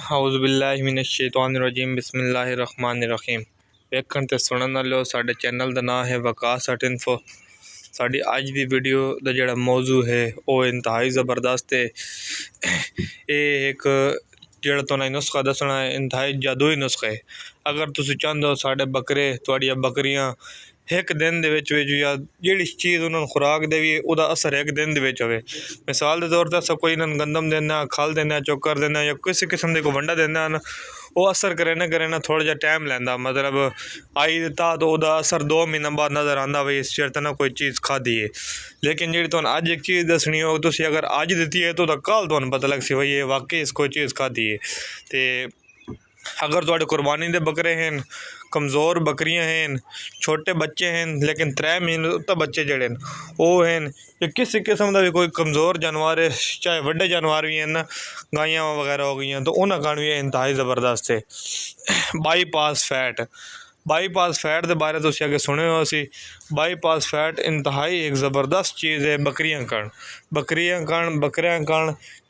औज़ुबिल्लाहि मिनश्शैतानिर्रजीम बिस्मिल्लाहिर्रहमानिर्रहीम। वेखण ते सुनन वालों, साडे चैनल का नाम है वकास हट इन्फो। साडी अज की वीडियो का जिहड़ा मौजू है वह इंतहाई ज़बरदस्त है। ये एक जिहड़ा तुहानू नुस्खा दसना है इंतहाई जादुई नुस्खा है। अगर तुसीं चाहते हो साडे बकरे तुहाड़ियां बकरियां एक दिन दे विच या जिहड़ी चीज़ उन्होंने खुराक देवी उहदा असर एक दिन दे विच होवे। मिसाल के तौर पर अस कोई इन्होंने गंदम देना, खल देना, चोकर देना या किसी किस्म के कोई वंडा देना, वो असर करे ना थोड़ा जहा टाइम लैंदा। मतलब आई दिता तो वह असर 2 महीना बाद नज़र आता भाई इस चेर ना कोई चीज़ खाधी है। लेकिन जी तुहानू अज एक चीज़ दसनी हो, तुसीं अगर अज दी है तो कल तुहानू पता लग सी भाई ये वाकई इस कोई चीज़ खाधी है। तो अगर तुहाडे कुरबानी दे बकरे हैं, कमज़ोर बकरियां हैं, छोटे बच्चे हैं, लेकिन 3 महीने उत्ते बच्चे जड़े वो हैं, या किसी किस्म का भी कोई कमज़ोर जानवर है, चाहे वड्डे जानवर भी हैं ना, गायें वगैरह हो गई तो उन्होंने खाने भी इंतहाई ज़बरदस्त है। बाईपास फैट के बारे तुसीं अगे सुने हो सी। बाईपास फैट इंतहाई एक ज़बरदस्त चीज़ है बकरियां कण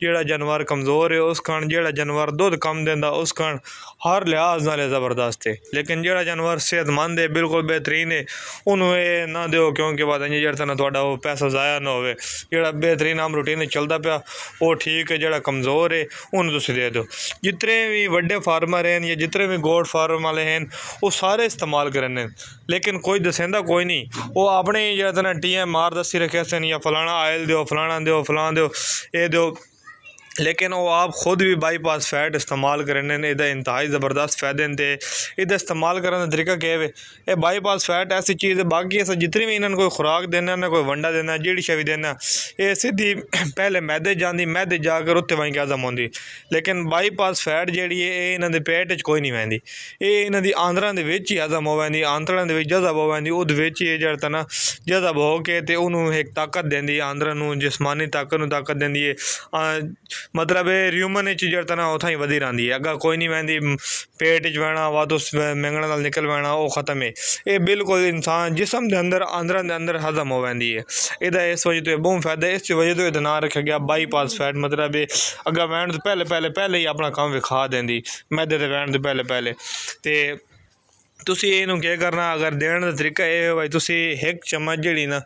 जिहड़ा जानवर कमज़ोर है उस कण, जिहड़ा जानवर दुध कम देंदा उस कण, हर लिहाज नाल ज़बरदस्त है। लेकिन जिहड़ा जानवर सेहतमंद है, बिल्कुल बेहतरीन है, उन्होंने ये ना दो, क्योंकि बाद जिहड़ा तुहाडा वो पैसा ज़ाया ना होवे। जिहड़ा बेहतरीन आम रूटीन चलता पिया वो ठीक है, जिहड़ा कमज़ोर है उन्होंने तुसीं दे दो। जितने भी वड्डे फार्मर हैं या जितने भी गोट फार्म वाले हैं वो सारे इस्तेमाल करने, लेकिन कोई दसेंदा कोई नहीं। वो अपने जिहड़ा TMR दसी रखे सन या फलाना आयल दो, फलाना दो, फलाना दो, ये दो, लेकिन वो आप खुद भी बाईपास फैट इस्तेमाल करने इहदा इंतहाई ज़बरदस्त फ़ायदे थे। इहदा इस्तेमाल करने का तरीका क्या है? ये बाईपास फैट ऐसी चीज़ है, बाकी अस जितनी भी इन्होंने कोई खुराक देना ना, कोई वंडा देना, जिहड़ी शे भी देना, ये सीधी पहले मैदे जाती, मैदे जाकर उत्ते वहीं हज़म होंदी। लेकिन बाईपास फैट जी है इन्हों के पेट च कोई नहीं वहदी, ये इन्हों की आंदरां दे विच ही हज़म हो वैंदी, आंतड़ां दे विच जज़ब हो वैंदी, उहदे विच ही जिहड़ा ना जज़ब हो के ते उन्होंने एक ताकत देंदी, आंदरां नूं जिस्मानी ताकत देंदी है। मतलब ये र्यूमन जिहड़ा ना उथा ही वधी रही है, अगर कोई नहीं वहदी, पेट च बहना वाद उस मैंगण नाल निकल बहना वो ख़त्म है। ये बिल्कुल इंसान जिसम के अंदर आंदरां दे अंदर हज़म हो वैंदी है। इहदा इस वजह तो बहुत फ़ायदा है, इस वजह तो यह नाम रखा गया बाईपास फैट। मतलब अगर वहन तो पहले ही अपना काम विखा देंदी, मैदे ते वहन तो पहले तो तुसी इनू क्या करना। अगर देने का तरीका यह है भाई, तुसी एक चम्मच जी ना,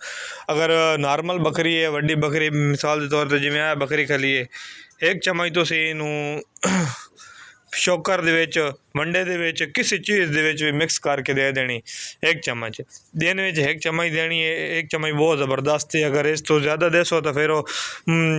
अगर नॉर्मल बकरी है, वड्डी बकरी मिसाल के तौर पर जिवें आ बकरी खली है, एक चम्मच तुसी इनू शोकर दे वंडे दे किसी चीज़ दे मिक्स करके दे देनी। एक चम्मच दिन में एक चम्मच देनी है, एक चम्मच बहुत ज़बरदस्त है। अगर इस तो ज़्यादा देसो तो फिर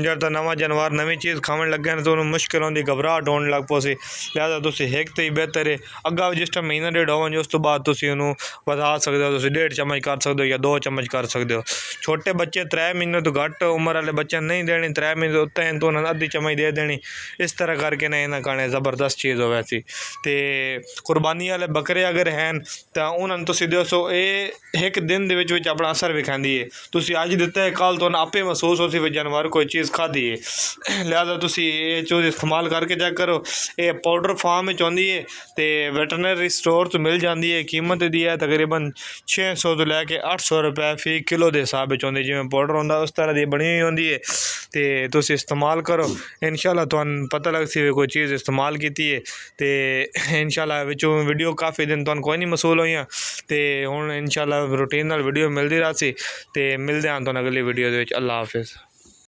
जो नवा जानवर नवी चीज़ खावन लगे तो उन्होंने मुश्किल होती, घबराहट होने लग पोसी। लिहाजा तुम एक तो ही बेहतर है। अगर जिस टाइम महीना डेढ़ होवन उस तो बाद तुम उन्होंने वधा सकते हो, 1.5 चम्मच कर सकते हो या 2 चम्मच कर सकते हो। छोटे बच्चे 3 महीने तो घट उम्र वाले बच्चे नहीं देनी, 3 महीने उत्ते हैं तो उन्होंने आधी चम्मच दे देनी। इस तरह करके ना इन्हें खाने ज़बरदस्त चीज़ हो वैसी। तो कुर्बानी वाले बकरे अगर हैं तो उन्होंने तुम दसो ये एक दिन के विच अपना असर विखाती है। तुम अज दिता है कल तो आपे महसूस हो सी जानवर कोई चीज़ खाधी है। लिहाजा तुम ये चीज़ इस्तेमाल करके चेक करो। ये पाउडर फार्म में आती है तो वेटरनरी स्टोर तो मिल जाती है। कीमत दी है तकरीबन 600 तो लैके 800 रुपये फी किलो के हिसाब से आती, जिमें पाउडर होंगे उस तरह की बनी हुई होती है। तो तुम इस्तेमाल करो, इंशाल्लाह तुहानू पता लग सी कोई चीज़ इस्तेमाल की है। तो इंशाल्लाह विचों वीडियो काफ़ी दिन तुहानू कोई नहीं मसूल हुई, तो हुण इंशाल्लाह रूटीन नाल वीडियो मिलती रही। तो मिलते हैं तुहानू अगली वीडियो दे विच। अल्लाह हाफिज़।